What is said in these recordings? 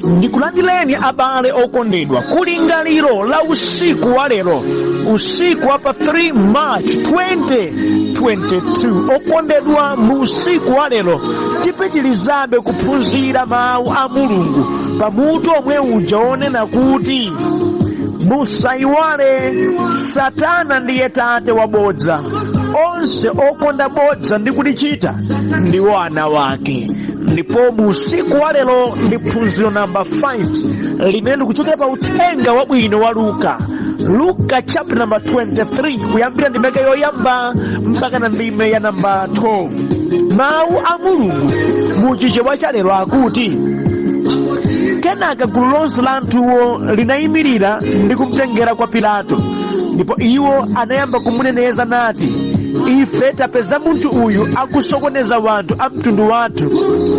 Ndikulandileni abale okondedwa kulingaliro la usiku wa lero, usiku wa pa 3 March 2022. Okondedwa mu usiku wa lero tipitilizabe kuphunzira mawu a Mulungu pamutu omwe uja onena kuti musayiwale Satana ndiye tate wa bodza, onse okonda bodza ndi kulichita ndiwo ana wake. Ndipo mu usiku wa lero ndi phunziro namba 5 limene likuchokera pa uthenga wabwino wa Luka chapter number 23 kuyambira ndimeke yoyamba mpaka na ndime ya namba 12. Mawu a Mulungu mu chichewa cha lero akuti, kenaka gulu lonse la anthuwo linayimirira ndi kumtengera kwa Pilato, ndipo iwo anayamba kumuneneza nati, ife tapeza munthu uyu akusokoneza wanthu a mtundu wathu,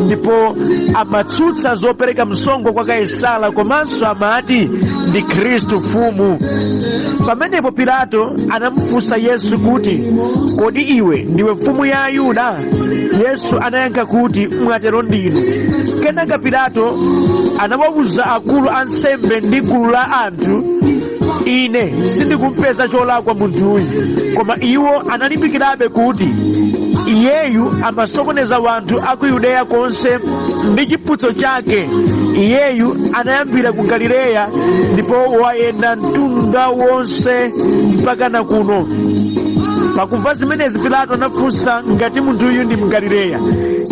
ndipo amatsutsa zopereka msonkho kwa Kaisala, komanso amati ndi Khristu mfumu. Pamenepo Pilato anamufunsa Yesu kuti, kodi iwe ndiwe mfumu ya Ayuda? Yesu anayankha kuti, mwatero ndinu. Kenaka Pilato anawawuza akulu ansembe ndi gulu la anthu, ine sindikumpeza cholakwa munthuyu. Koma iwo analimbikirabe kuti iyeyu amasokoneza wanthu a ku Yudeya konse ndi chiputso chake. Iyeyu anayambira ku Galileya ndipo wayenda mtunda wonse mpaka na kuno. Pakumva zimenezi Pilato anafunsa ngati munthuyu ndi Mgalileya.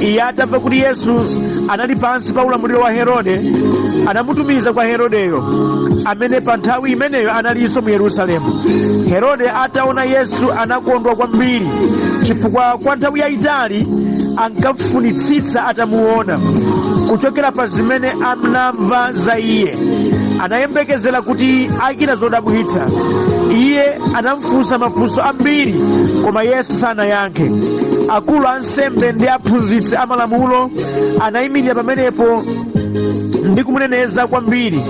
Iye atamva kuti Yesu anali pansi pa ulamuliro wa Herode, anamutumiza kwa Herodeyo, amene pa nthawi imeneyo analinso mu Yerusalemu. Herode ataona Yesu anakondwa kwambiri, chifukwa kwa nthawi yayitali ankafunitsitsa atamuona. Kuchokera pa zimene anamva za iye, anayembekezera kuti achita zodabwitsa. Iye anamufunsa mafunso ambiri, koma Yesu sanayankhe. Akulu ansembe ndi aphunzitsi amalamulo anayimirira pamenepo ndi kumuneneza kwambiri.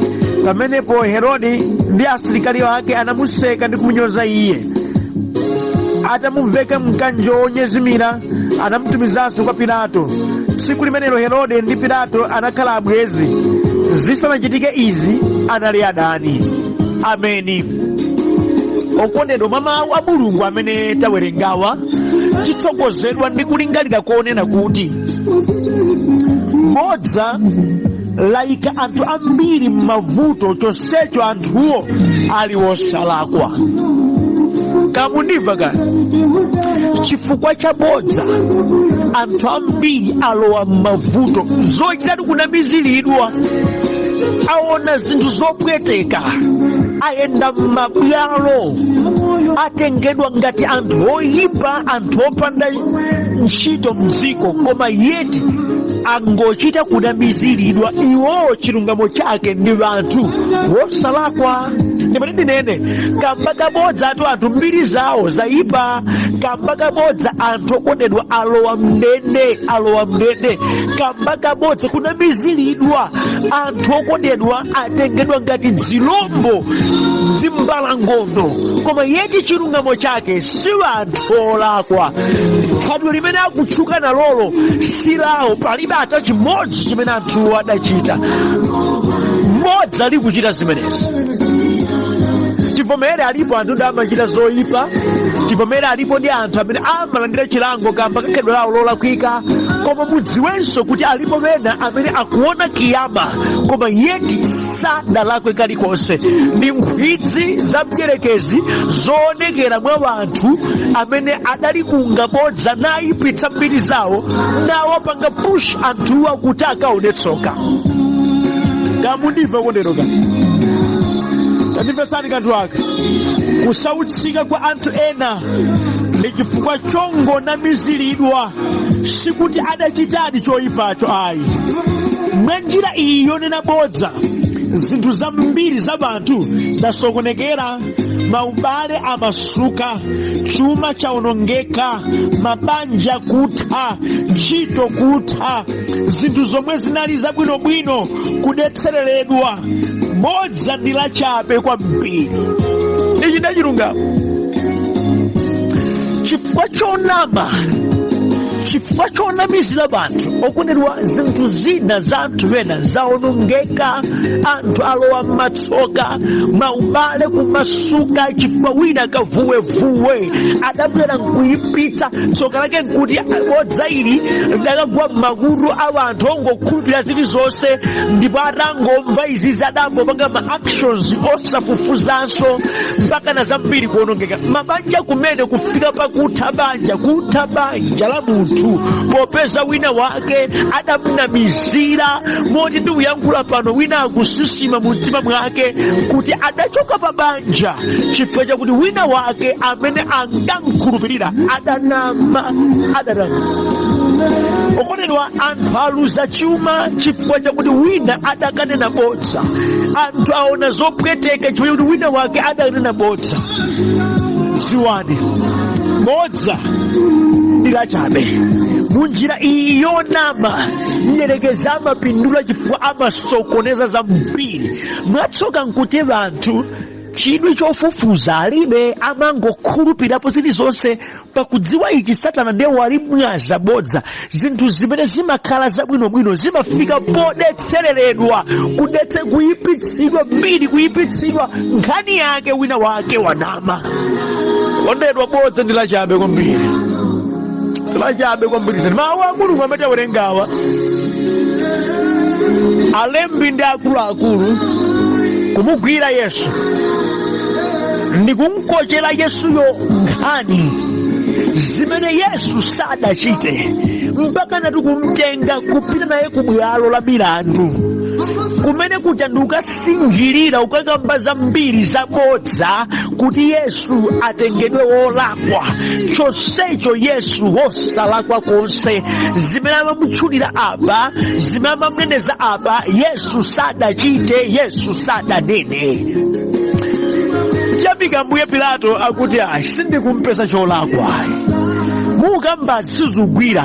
Pamenepo Herode ndi asilikali ake anamuseka ndi kumunyoza iye. Atamuveka mkanjo wonyezimira, anamutumizanso kwa Pilato. Tsiku limenelo Herode ndi Pilato anakhala abwenzi. Zisanachitike izi anali adani. Ameni. Okondedwa mwa mawu a Mulungu amene tawerengawa, titsogozedwa ndi kulingalira konena kuti bodza layika anthu ambiri m'mavuto, chonsecho anthuwo ali wosalakwa. Kamundimva kani? Chifukwa cha bodza anthu ambiri alowa m'mavuto, zochitatu kunamiziridwa, aona zinthu zopweteka, ayenda m'mabwalo, atengedwa ngati anthu oyipa, anthu opanda ntchito mdziko, koma yeti angochita kunamiziridwa. Iwowo chilungamo chake ndi anthu wosalakwa. Ndimati ndinene kamba kabodza anthu mbiri zawo zayipa, kamba kabodza anthu okondedwa alowa mndende, kamba kabodza kunamiziridwa, anthu okondedwa atengedwa ngati zilombo zimbalangondo, koma yeti chilungamo chake si anthu olakwa. Khadwe limene akutchuka nalolo si lawo, palibe ata chimodzi chimene anthuwo adachita. Mmodzi ali kuchita zimenezi. Tivomere alipo anthu ndi amachita zoyipa, tivomere alipo ndi anthu amene amalandira chilango kamba kakhalidwe lawo lolakwika, koma mudziwenso kuti alipo ena amene akuona kiyama koma yeti sadalakwe kalikonse. Ndi nkhwidzi za mdierekezi zoonekera mwa wanthu amene adali kunga bodza nayipitsa mbiri zawo, nawapanga push anthuwa kuti akaone tsoka. Kamundimva kondero ndimvetsani kanthu aka. Kusautsika kwa anthu ena ndi chifukwa chongonamiziridwa, sikuti adachitadi choyipacho ayi. Mwa njira iyi yonena bodza, zinthu zambiri za banthu zasokonekera, maubale amasuka, chuma chaonongeka, mabanja kutha, ntchito kutha, zinthu zomwe zinali zabwinobwino kudetsereredwa. Bodza ndi lachabe kwambiri. Ichi ndachilungamo chifukwa chonama chifukwa chonamizira banthu okondedwa zinthu zina za anthu ena zaonongeka, anthu alowa m'matsoka, maubale kumasuka chifukwa wina kavuwevuwe adabwera nkuyipitsa tsoka lake nkuti bodza ili lidakagwa m'makutu a anthu ongokhulupirira zilizonse, ndipo atangomva izizi adambopanga ma actions osafufuzanso mpaka na zambiri kuonongeka. Mabanja kumene kufika pakutha banja la munthu popeza wina wake adamunamizira moti ndi kuyankhula pano wina akusisima mu mtima mwake kuti adachoka pa banja chifukwa chakuti wina wake amene ankamkhulupirira adanama. Okondedwa, anthu aluza chuma chifukwa chakuti wina adakanena bodza. Anthu aona zopweteka chifukwa chakuti wina wake adakanena bodza. Ziwani bodza ndilachabe munjira iyi yonama nyerekeza amapindula chifukwa amasokoneza zambiri. Mwatsoka nkuti banthu chidwi chofufuza alibe, amangokhulupirirapo zilizonse pakudziwa ichi Satana ndiye wali mwaza bodza. Zinthu zimene zimakhala zabwinobwino zimafika podetsereredwa, kuyipitsidwa mbiri, kuyipitsidwa nkhani yake wina wake wanama. Kondedwa, bodza ndi lachabe kwambiri, lachabe kwambiri. Mawu a Mulungu amene tawerengawa, alembi ndi akuluakulu kumugwira Yesu ndi kumkochera Yesuyo nkhani zimene Yesu sadachite, mpaka nati kumtenga kupita naye ku bwalo la milandu kumene kuja ndi ukasingirira ukakamba zambiri zabodza kuti Yesu atengedwe wolakwa. Chonsecho Yesu wosalakwa konse, zimene amamutchulira apa, zimene amamuneneza apa, Yesu sadachite, Yesu sadanene. Chiyambika Mbuye Pilato akuti sindikumpeza cholakwa, mukamba sizugwira.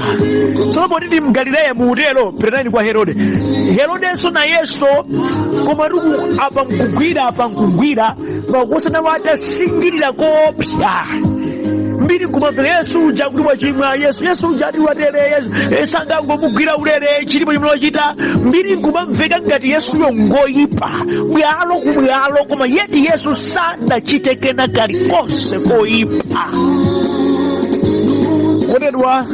Tsono poti ndi Mgalileya muutero, pitani kwa Herode. Herodenso nayenso koma apa nkugwira pakusana watasingirira kopya mbiri kumamvera Yesu uja kuti wachimwa, Yesu uja ati watere, sangangomugwira ulere chilipo chimene wachita. Mbiri nkumamveka ngati Yesuyo ngoyipa bwalo ku bwalo, koma yeti Yesu sadachite kena kalikonse koyipa. Kondedwa,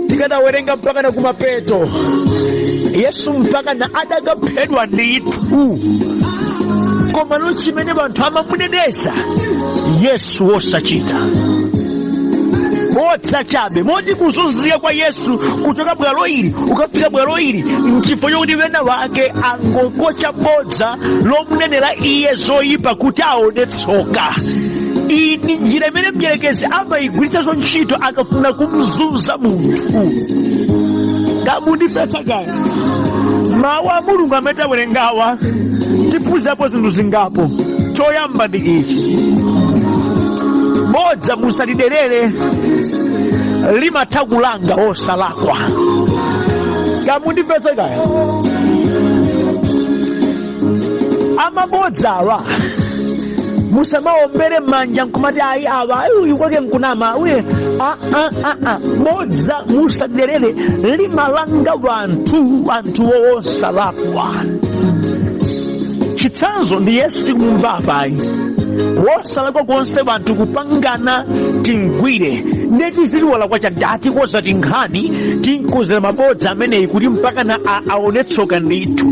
tikadawerenga mpaka na kumapeto, Yesu mpaka na adakaphedwa ndithu, koma no chimene banthu amamuneneza Yesu wosachita. Bodza chabe, moti kuzunzika kwa Yesu kuchoka bwalo ili ukafika bwalo ili nchifukwa chokuti wena wake angokocha bodza lomunenera iye zoyipa kuti aone tsoka. Iyi ni njira imene mdierekezi amayigwiritsa ntchito akafuna kumzunza munthu. Ndamundipetsa kaya mawu a Mulungu amene tawerengawa tiphunzirapo zinthu zingapo. Choyamba ndi ichi: bodza musaliderere, limatha kulanga osalakwa. Ndamundipetsa kaya amabodza awa musamaombere manja nkumati ayi awa uyu kwake nkunama uye bodza musaliderere, limalanga anthu osalakwa. Chitsanzo ndi Yesu tikumumva apayi, wosalakwa konse banthu kupangana tingwire ndeti ziliwala kwa chadati koza tinkhani tinkozera mabodza ameneyi kuti mpaka na aone tsoka ndithu.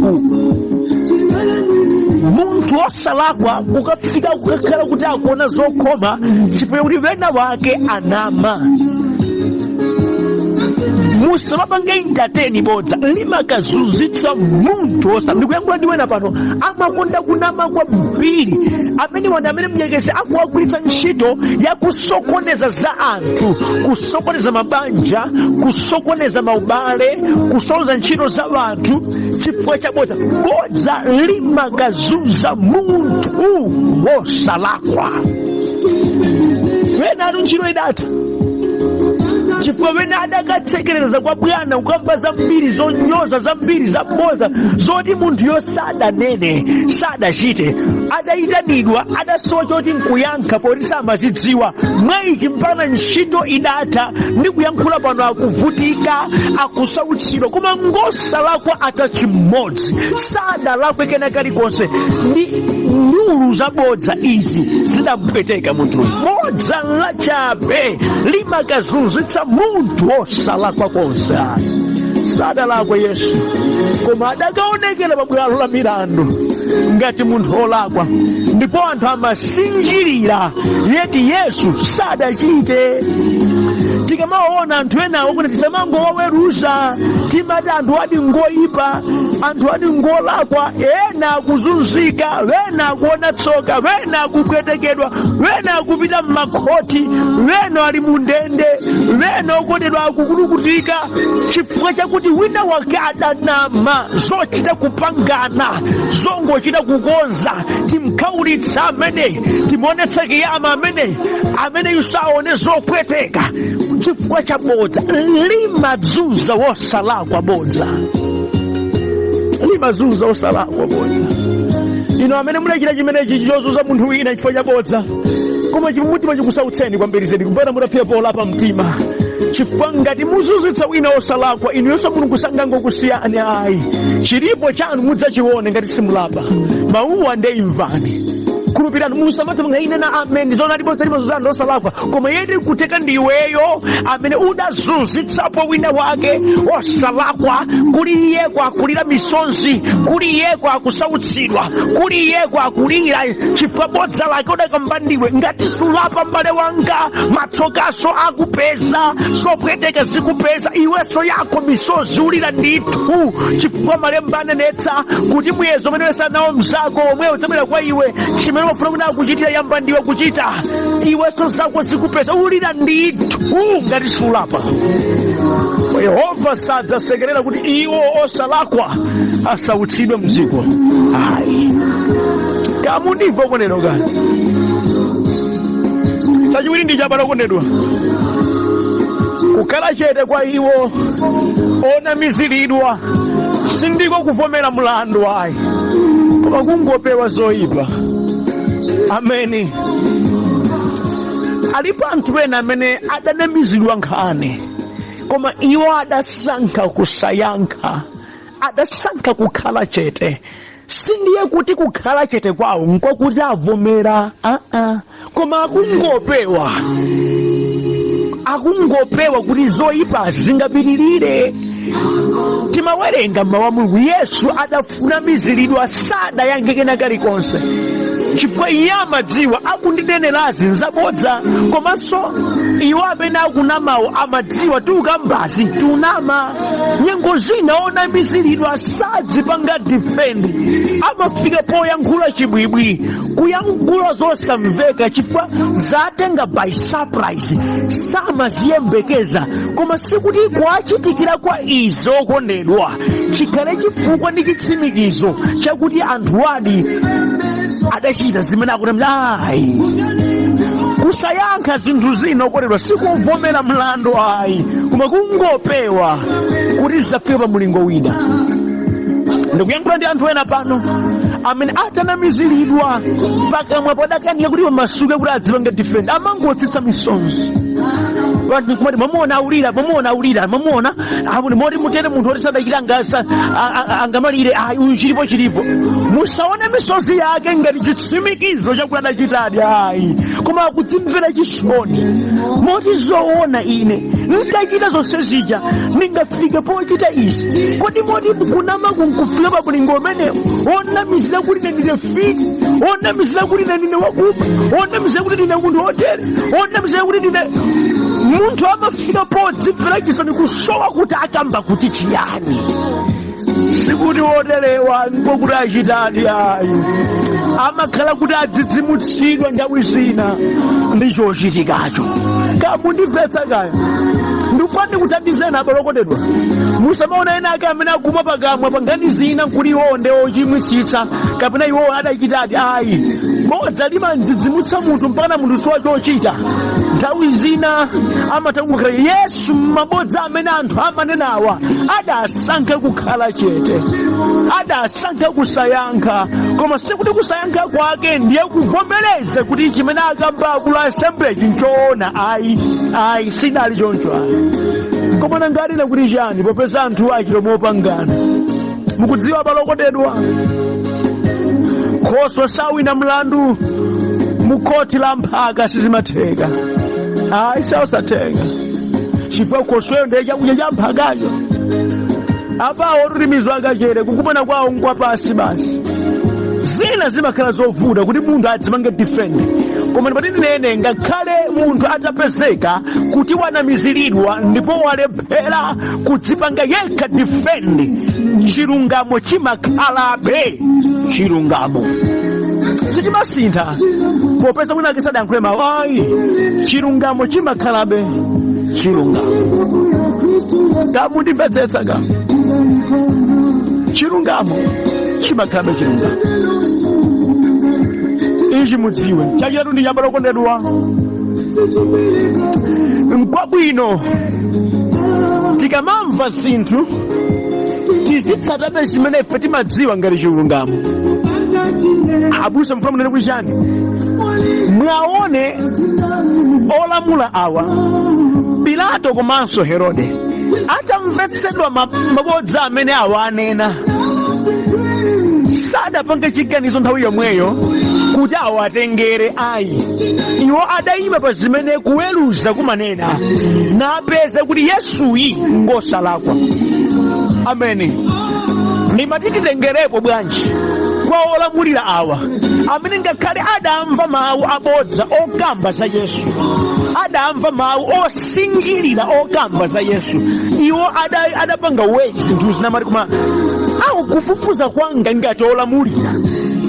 Munthu wosalakwa ukafika kukakhala kuti akuona zokhoma chifukwa kuti wena wake anama. Musamapanga entertain bodza, limakazunzitsa munthu wosalakwa. Ndikuyankhula ndi wena pano amakonda kunama kwambiri, amene mdierekezi akuwagwiritsa ntchito ya kusokoneza za anthu, kusokoneza mabanja, kusokoneza maubale, kusokoneza ntchito za anthu chifukwa cha bodza. Bodza limakazunza munthu wosalakwa. Wena ntchito idata chifukwa wena adakatsekereza kwa bwana ukamba zambiri zonyoza zambiri zabodza zoti munthuyo sadanene sadachite, adayitanidwa adasowa choti nkuyankha poti samazidziwa mwaiki mpaka ntchito idatha ndi kuyankhula pano akuvutika akusautsidwa, koma ngosalakwa atachimodzi sadalakwe kena kalikonse. Ndi ndulu zabodza izi zidampweteka munthu. Bodza lachabe limakazunzitsa munthu osalakwa konse. Sadalakwa Yesu koma adakaonekera pabwalo la milandu ngati munthu olakwa, ndipo anthu amasinjirira yeti Yesu sadachite. Tikamaona anthu enawo kuti tisamangowaweruza, timati anthu adi ngoyipa, anthu adi ngolakwa, ena akuzunzika, wena akuona tsoka, wena akupwetekedwa, wena akupita m'makhoti, wena ali mundende, wena okondedwa akukulukutika chifukwa chakuti wina wake adanama zochita kupangana, zongochita kukonza, timkhaulitsa amene, timonetsa kiyama amene yusaone zopweteka chifukwa cha bodza. Limazunza wosalakwa bodza, limazunza wosalakwa bodza. Ino amene munachita chimenechi chozunza munthu wina chifukwa cha bodza, koma chimumutima chikusautseni kwambiri zedi kupata mutafika polapa mtima, chifukwa ngati muzunzitsa wina wosalakwa inuyonso Mulungu sangangokusiyani ayi. Chilipo chanu mudzachione ngati simulapa. Mawuwa nde imvani. Kulupirani musamatha ine na ameni zona libodza limazunzana osalakwa, koma yedi kuteka ndiweyo amene udazunzitsapo wina wake osalakwa, kuli iye kwakulira misonzi, kuli iye kwakusautsidwa, kuli iye kwakulira chifukwa bodza lake udakamba ndiwe. Ngati sulapa m'bale wanga, matsokaso akupeza, zopweteka zikupeza, iweso yako misonzi ulira ndithu chifukwa malemba anenetsa kuti muyezo umene wesanawo mzako omwe udzabwera kwa iwe. Chimene wafuna kuti akuchitira yamba ndiwe kuchita, iweso zako zikupeza ulira ndithu ngati sulapa. Yehova sadzasekerera kuti iwo osalakwa asautsidwe mdziko. Ayi, kamundimva konero kani chachiwiri ndi chapata kondedwa, kukhala chete kwa iwo onamiziridwa sindiko kuvomera mlandu ayi, koma kungopewa zoyipa. Ameni. Alipo anthu ena amene adanamizidwa nkhani, koma iwo adasankha kusayankha, adasankha kukhala chete. Sindiye kuti kukhala chete kwawo nkokuti avomera, koma akungopewa kuti zoyipa zingapitirire. Timawerenga mawu a Mulungu, Yesu adafuna miziridwa sadayankhe kena kalikonse chifukwa iye amadziwa akundinenerazi nzabodza, komanso iwo amene akunamawo amadziwa tiukambazi tiunama. Nyengo zina onamiziridwa sadzipanga defend, amafika poyankhula chibwibwi, kuyankhula zosamveka chifukwa zatenga by surprise, samaziyembekeza. Koma sikuti kwachitikira kwa izo okondedwa chikhale chifukwa ndi chitsimikizo chakuti anthu adi adachita zimene akutemera. Ayi, kusayankha zinthu zina okondedwa sikuvomera mlandu ayi, koma kungopewa kuti zafika pa mulingo wina. Ndikuyankhula ndi anthu ena pano amene atanamiziridwa pakamwa padakaniya kuti pamasuke kuti adzipange defend, amangotsitsa misonzi. Vantu kumati mamona aulira abuli moti mutere munthu oti sadachita angamalire ayi chilipo. Musaone misozi yake ngati chitsimikizo chakuti adachitadi ayi, koma akudzimvera chisoni moti zoona ine ndachita zonse zija ndingafike pochita izi. Kodi moti kunama kunkufika pa mulingo umene onamizira kuti ine ndine fiti, onamizira kuti ine ndine wakupa, onamizira kuti ndine munthu wotere, onamizira kuti ndine munthu amafika podzimvera chisoni kusowa kuti akamba kuti chiyani. Sikuti woterewa nkokuti achitadi ayi, amakhala kuti adzidzimutsidwa nthawi zina ndi chochitikacho. Kamundimvetsa kaya ndikufani kuthandizeni abale okondedwa. Musamaona ena ake amene akuma pakamwa pa nkhani zina nkuti iwo ndi ochimwitsitsa kapena iwo adachitadi ayi. bodza limandzidzimutsa munthu mpaka munthu siwa chochita. Nthawi zina amatangukhala Yesu mabodza amene anthu amanenawa adasankha kukhala chete, adasankha kusayankha, koma sikuti kusayankha kwake ndiye kuvomereza kuti chimene akamba akulu assembly chinchoona. Ayi sinali choncho. Koma nangati nakuti chani popeza anthu achilo mopangana. Mukudziwa balokotedwa Khoswe sawina mlandu mukoti la mphaka sizimatheka. Ayi sausathenga chifukwa Khosweyo ndiye chakudya cha mphakacho. Apawo tulimizwa akachere kukumana kwawo nkwapasi basi. Zina zimakhala zovuta kuti munthu adzimange defend, koma ndipati nene ngakhale munthu atapezeka kuti wanamiziridwa ndipo walephera kudzipanga yekha defend, chilungamo chimakhalabe. Chilungamo sichimasintha popeza mwina akisadankhule mawu. Ayi chilungamo chimakhalabe. Chilungamo kamundimvetsetsa ka chilungamo chimakhalabe. Chilungamo ichi mudziwe. Chachitatu ndi chamba lokondedwa, n'kwabwino tikamamva zinthu tizitsatabe zimene ife timadziwa ngati chilungamo. Abusa mfano nene kuchani mwaone olamula awa Pilato komanso Herode atamvetsedwa mabodza amene awa anena, sadapanga chiganizo nthawi yomweyo kuti awatengere. Ayi iwo adayima pa zimene kuweruza kumanena, napeza kuti Yesuyi ngosalakwa. Ameni. Ndimati titengerepo bwanji kwa olamulira awa amene ngakhale adamva mawu abodza okamba za Yesu, adamva mawu osingilira okamba za Yesu. Iwo adapanga wezi zinthu zinamati kuma awu kufufuza kwanga ngati olamulira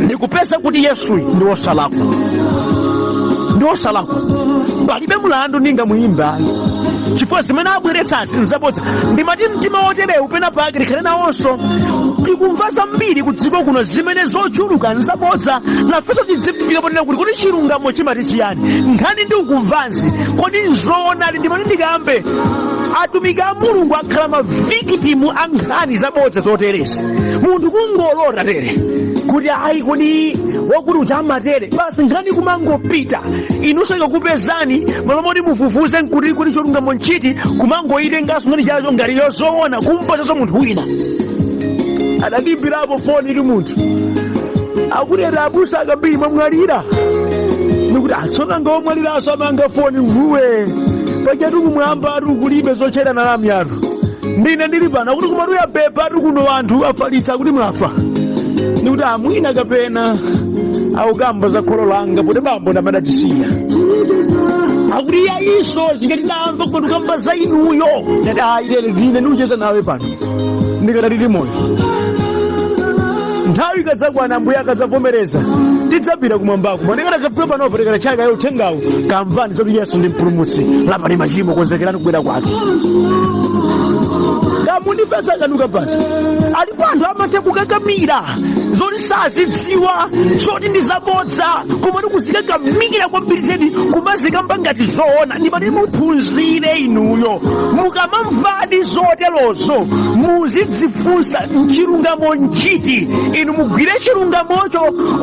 ndikupeza kuti Yesu ndi wosalakwa. Ndi wosalakwa. Palibe mulandu ningamuyimba chifukwa zimene abweretsazi nzabodza. Ndimati mtima woterewu pena pake tikhale nawonso tikumva zambiri kudziko kuno zimene zochuluka nzabodza, nafenso tidzifika ponena kuti chilungamo chimati chiyani. Nkhani ndi ukumvanzi kodi nzoonadi. Ndimati ndikambe atumiki a Mulungu akhala mavikitimu a nkhani zabodza zoteresi. Munthu kungolota tere kuti ayi kodi wakuti uchamatere basi nkhani kumangopita. Inunso ikakupezani malomoti mufufuze kuti chilungamo nchiti kumangoitenganso ngati chacho ngati yozoona kumpasaso munthu wina. Adadimbirapo foni ili munthu akuti abusa akambiri mwamwalira, nikuti atsona ngomwaliraso amanga foni mvuwe pachatu kumwamba atu kulibe zochera nalami atu. Ndine ndili pano kuti kumatuya pepa atu kuno anthu afalitsa kuti mwafa, nikuti amwina kapena aukamba za kholo langa kuti bambo ndamadachisiya. Akuti iso zingatitamva kuti kamba za inuyo ndati ayitere ndine ndiucheza nawe pano ndikadalili moyo. Nthawi ikadzakwana mbuya akadzavomereza tidzapita kumwambako. Ndikadakafika panopo tikadachaka yo uthengawo kamvani zoti Yesu ndi mpulumutsi, lapani machimo konzekerani kubwera kwake. Kamundipeza kanuka basi. Alipo anthu amathe kukakamira zoti sazidziwa zoti ndi zabodza, koma ndikuzikakamira kwambiri zedi kumazikamba ngati zoona. Ndimati muphunzire inuyo, mukamamvadi zoterozo muzidzifunsa chilungamo nchiti. Inu mugwire chilungamocho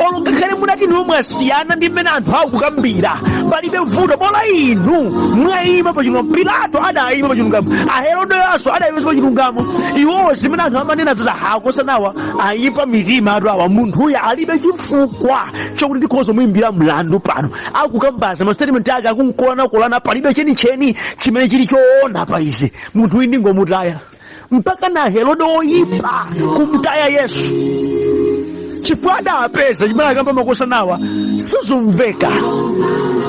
olungakhale munati niwo mwasiyana ndi mmene anthu akukambira palibe vuto. Bola inu mwayima pa chilungamo. Pilato adayima pa chilungamo, Aherodeyo adayima pa chilungamo. Iwowo zimene anthu amanena zoti akosanawa ayipa mitima atu awa. Munthuyo alibe chifukwa chokuti ndikhoza muyimbira mlandu pano. Akukambaza mastatement ake akunkolana palibe chenicheni chimene chili choona pa izi. Munthuyu ndingomutaya mpaka na Herode oyipa kumtaya Yesu chifukwa adapeza chimene akamba makosanawa sizumveka.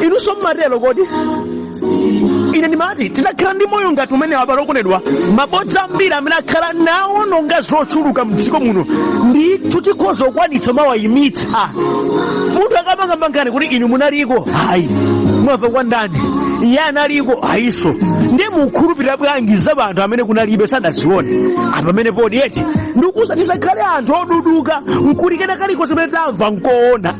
Inunso mmatero kodi? Ine ndimati tinakhala ndi moyo ngati umene wapalokonedwa. Mabodza ambiri amene akhala nawo nonga zochuluka mdziko muno ndithu tikhoza kukwanitsa mawayimitsa. Munthu akamangambangani kuti inu munaliko, hayi mwamva kwa ndani. iye analiko aiso ndiye mukhulupirira bwanji za anthu amene kunalibe sadazione anthu amene podi eti ndikusa tisakhale anthu oduduka nkulikena kaliko zimene tamva nkoona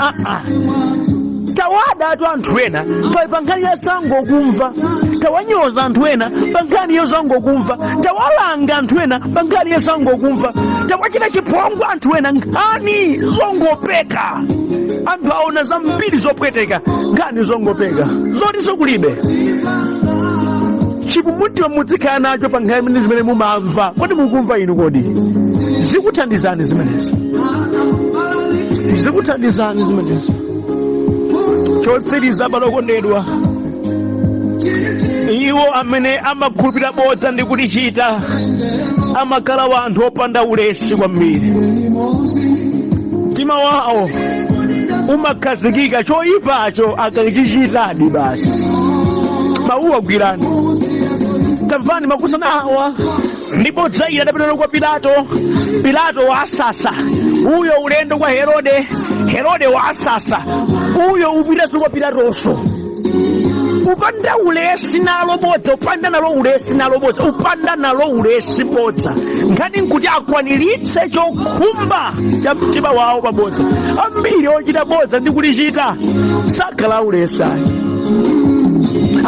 tawada atu anthu ena pa nkhani ya sangokumva, tawanyoza anthu ena pa nkhani ya sangokumva, tawalanga anthu ena pa nkhani ya sangokumva, tawachita chipongwe anthu ena nkhani zongopeka. Anthu aona zambiri zopweteka nkhani zongopeka zoti zokulibe chipumutima muzikhala nacho pa nkhani zimene mumamva. Kodi mukumva inu? Kodi zikuthandizani zimenezi? Zikuthandizani zimenezi? Chotsiriza balokondedwa, iwo amene amakhulupirira bodza ndi kulichita amakhala wanthu opanda ulesi kwambiri. Mtima wawo umakhazikika choyipacho akachichitadi basi. Mawuwa gwirani, tamvani makusana awa ndipo Zaira adapita kwa Pilato wa asasa uyo ulendo kwa Herode wa asasa uyo upita kwa Pilatonso. Upanda ulesi nalo bodza, upanda nalo ulesi nalo bodza, upanda nalo ulesi bodza nkhani nkuti akwaniritse chokhumba cha mtima wawo pabodza. Ambiri ochita bodza ndi kulichita sakhala ulesi.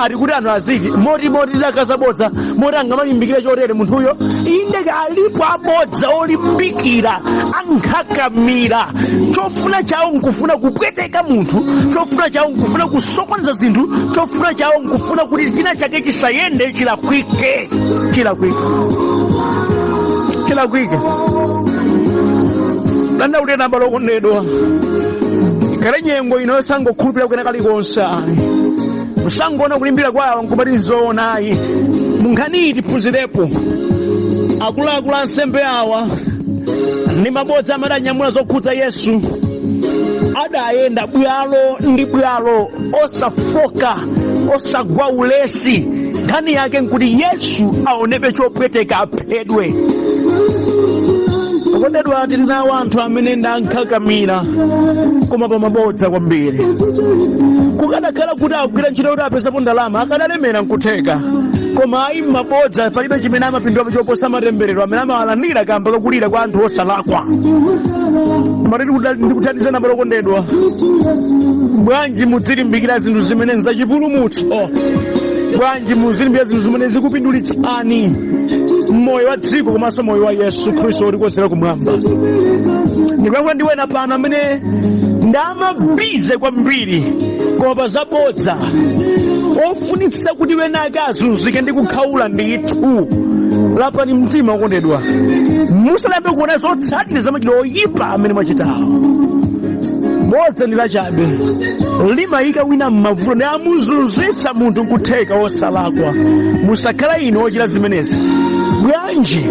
Ari kuti anthu aziti moti zakazabodza moti angamalimbikire chotere munthuyo inde alipo abodza olimbikira ankhakamira. Chofuna chawo nkufuna kupweteka munthu, chofuna chawo nkufuna kusokoneza zinthu, chofuna chawo nkufuna kuti china chake chisayende chilakwike. Landa ulena balokondedwa, kale nyengo ino sangokhulupirira kwena kalikonse musangona kulimbira kwawo nkubati zoonayi. Munkhani tiphunzirepo akuluakulu ansembe awa ndi mabodza amene anyamula zokhudza Yesu adayenda bwalo ndi bwalo osafoka osagwa ulesi. Nkhani yake nkuti Yesu aonepe chopweteka aphedwe. Okondedwa, tili nawo anthu amene ndankhakamira koma pa mabodza kwambiri. Kukanakhala kuti akugwira ntchito kuti apezapo ndalama akadalemera nkutheka, koma ayi mabodza palibe chimene amapindula choposa matemberero amene amawalandira kamba kakulira kwa anthu osalakwa. Matiti ndikuthandizana balokondedwa, bwanji muzilimbikira zinthu zimene nzachipulumutso, bwanji muzilimbikira zinthu zimene zikupindulitsani moyo wa dziko komanso moyo wa Yesu Khristu olikozera kumwamba. Ndikuyang'ana ndi wena pano amene ndamabize kwambiri koma pa zabodza, ofunitsa kuti wena ake azunzike ndi kukhaula ndithu. Lapani mtima okondedwa, musalambe kuona zotsatira za machitidwe oyipa amene mwachitawo. Bodza ndi lachabe, limayika wina m'mavuto ndi amuzunzitsa munthu nkutheka osalakwa. Musakhala inu ochita zimenezi. Bwanji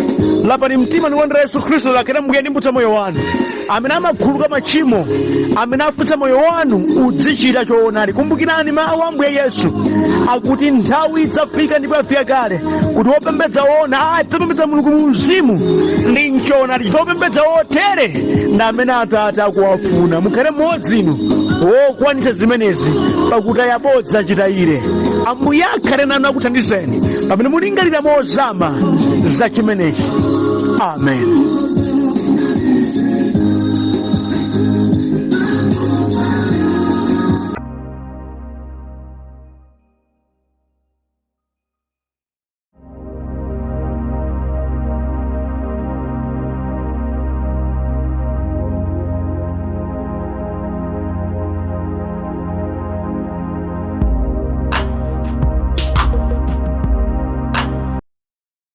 lapani mtima ndikondera Yesu Khristu lakena mbuye ndimbutsa moyo wanu amene amakhululuka machimo, amene afutsa moyo wanu udzichita choonadi. Kumbukirani mawu a Mbuye Yesu akuti nthawi idzafika ndipo yafika kale kuti wopembedza woona adzapembedza Mulungu mu mzimu ndi m'choonadi. Chopembedza wotere ndi amene Atate akuwafuna. Mukhale mmodzi inu wokwanitsa zimenezi pakuti yabodza chitayire. Ambuye akhale nanu akuthandizeni pamene mulingalira mozama za chimenechi. Amen.